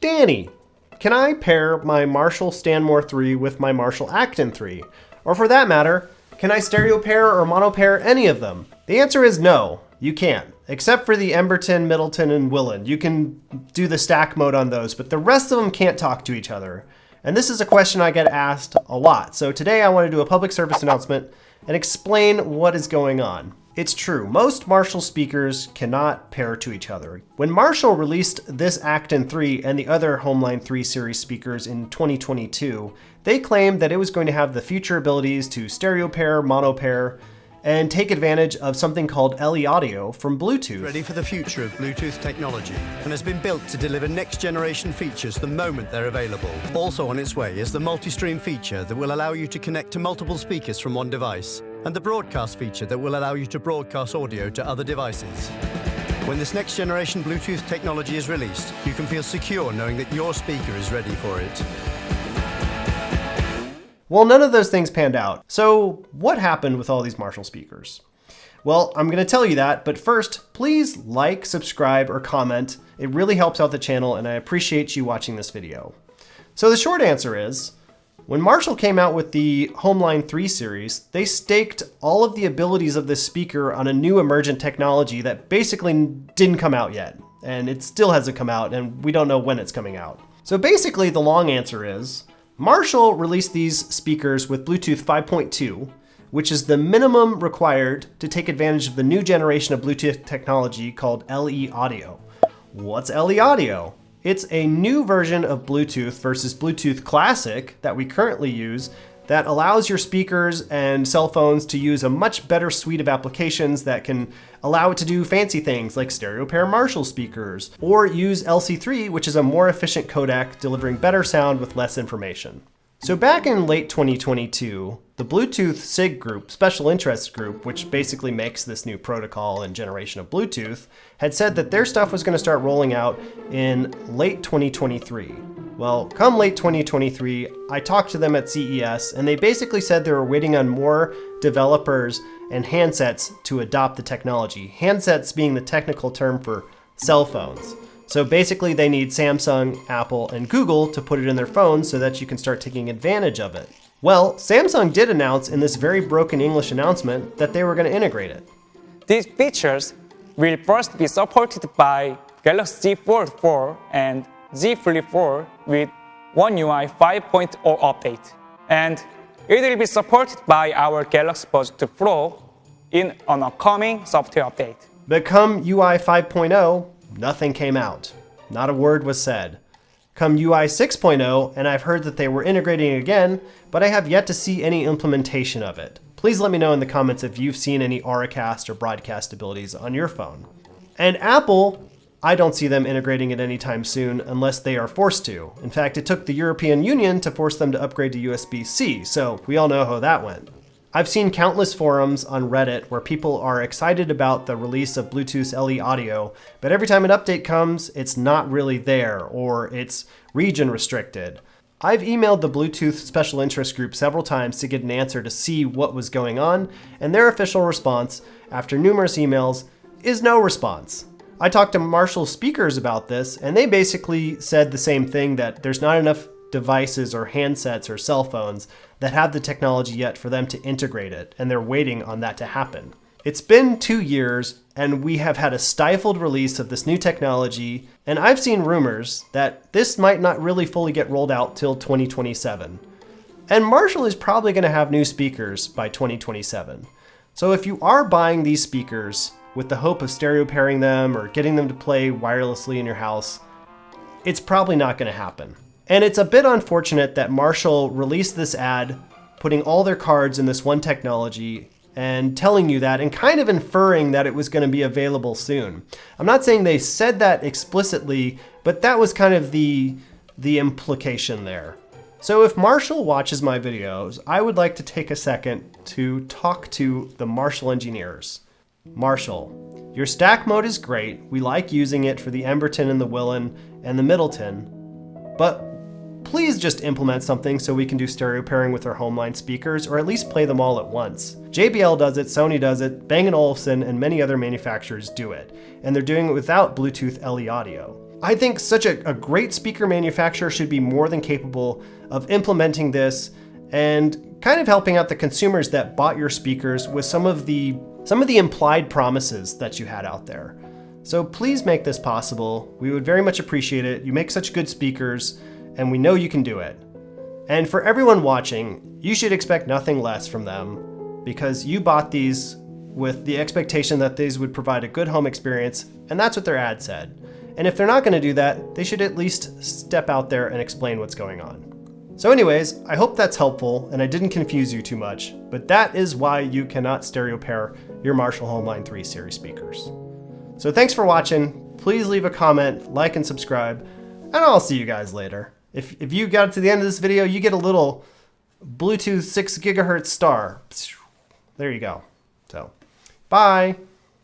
Danny, can I pair my Marshall Stanmore 3 with my Marshall Acton 3? Or for that matter, can I stereo pair or mono pair any of them? The answer is no, you can't. Except for the Emberton, Middleton, and Willand. You can do the stack mode on those, but the rest of them can't talk to each other. And this is a question I get asked a lot. So today I want to do a public service announcement and explain what is going on. It's true, most Marshall speakers cannot pair to each other. When Marshall released this Acton 3 and the other Homeline 3 series speakers in 2022, they claimed that it was going to have the future abilities to stereo pair, mono pair, and take advantage of something called LE Audio from Bluetooth. Ready for the future of Bluetooth technology and has been built to deliver next generation features the moment they're available. Also on its way is the multi-stream feature that will allow you to connect to multiple speakers from one device, and the broadcast feature that will allow you to broadcast audio to other devices. When this next generation Bluetooth technology is released, you can feel secure knowing that your speaker is ready for it. Well, none of those things panned out. So what happened with all these Marshall speakers? Well, I'm going to tell you that, but first, please like, subscribe, or comment. It really helps out the channel, and I appreciate you watching this video. So the short answer is, when Marshall came out with the Homeline 3 series, they staked all of the abilities of this speaker on a new emergent technology that basically didn't come out yet. And it still hasn't come out, and we don't know when it's coming out. So basically, the long answer is, Marshall released these speakers with Bluetooth 5.2, which is the minimum required to take advantage of the new generation of Bluetooth technology called LE Audio. What's LE Audio? It's a new version of Bluetooth versus Bluetooth Classic that we currently use that allows your speakers and cell phones to use a much better suite of applications that can allow it to do fancy things like stereo pair Marshall speakers, or use LC3, which is a more efficient codec delivering better sound with less information. So back in late 2022, the Bluetooth SIG group, Special Interest Group, which basically makes this new protocol and generation of Bluetooth, had said that their stuff was going to start rolling out in late 2023. Well, come late 2023, I talked to them at CES, and they basically said they were waiting on more developers and handsets to adopt the technology. Handsets being the technical term for cell phones. So basically they need Samsung, Apple, and Google to put it in their phones so that you can start taking advantage of it. Well, Samsung did announce in this very broken English announcement that they were going to integrate it. These features will first be supported by Galaxy Z Fold 4 and Z Flip 4 with One UI 5.0 update. And it will be supported by our Galaxy Buds 2 Pro in an upcoming software update. But come UI 5.0, nothing came out. Not a word was said. Come UI 6.0, and I've heard that they were integrating it again, but I have yet to see any implementation of it. Please let me know in the comments if you've seen any Auracast or broadcast abilities on your phone. And Apple, I don't see them integrating it anytime soon unless they are forced to. In fact, it took the European Union to force them to upgrade to USB-C, so we all know how that went. I've seen countless forums on Reddit where people are excited about the release of Bluetooth LE Audio, but every time an update comes, it's not really there, or it's region restricted. I've emailed the Bluetooth Special Interest Group several times to get an answer to see what was going on, and their official response, after numerous emails, is no response. I talked to Marshall speakers about this, and they basically said the same thing, that there's not enough devices or handsets or cell phones that have the technology yet for them to integrate it, and they're waiting on that to happen. It's been 2 years, and we have had a stifled release of this new technology, and I've seen rumors that this might not really fully get rolled out till 2027. And Marshall is probably going to have new speakers by 2027. So if you are buying these speakers with the hope of stereo pairing them or getting them to play wirelessly in your house, it's probably not going to happen. And it's a bit unfortunate that Marshall released this ad, putting all their cards in this one technology and telling you that, and kind of inferring that it was going to be available soon. I'm not saying they said that explicitly, but that was kind of the implication there. So if Marshall watches my videos, I would like to take a second to talk to the Marshall engineers. Marshall, your stack mode is great. We like using it for the Emberton and the Willand and the Middleton, but please just implement something so we can do stereo pairing with our Homeline speakers, or at least play them all at once. JBL does it, Sony does it, Bang & Olufsen and many other manufacturers do it, and they're doing it without Bluetooth LE Audio. I think such a great speaker manufacturer should be more than capable of implementing this and kind of helping out the consumers that bought your speakers with some of the implied promises that you had out there. So please make this possible. We would very much appreciate it. You make such good speakers, and we know you can do it. And for everyone watching, you should expect nothing less from them because you bought these with the expectation that these would provide a good home experience, and that's what their ad said. And if they're not going to do that, they should at least step out there and explain what's going on. So anyways, I hope that's helpful and I didn't confuse you too much, but that is why you cannot stereo pair your Marshall HomeLine 3 series speakers. So thanks for watching. Please leave a comment, like, and subscribe, and I'll see you guys later. If you got to the end of this video, you get a little Bluetooth 6 gigahertz star. There you go. So, bye.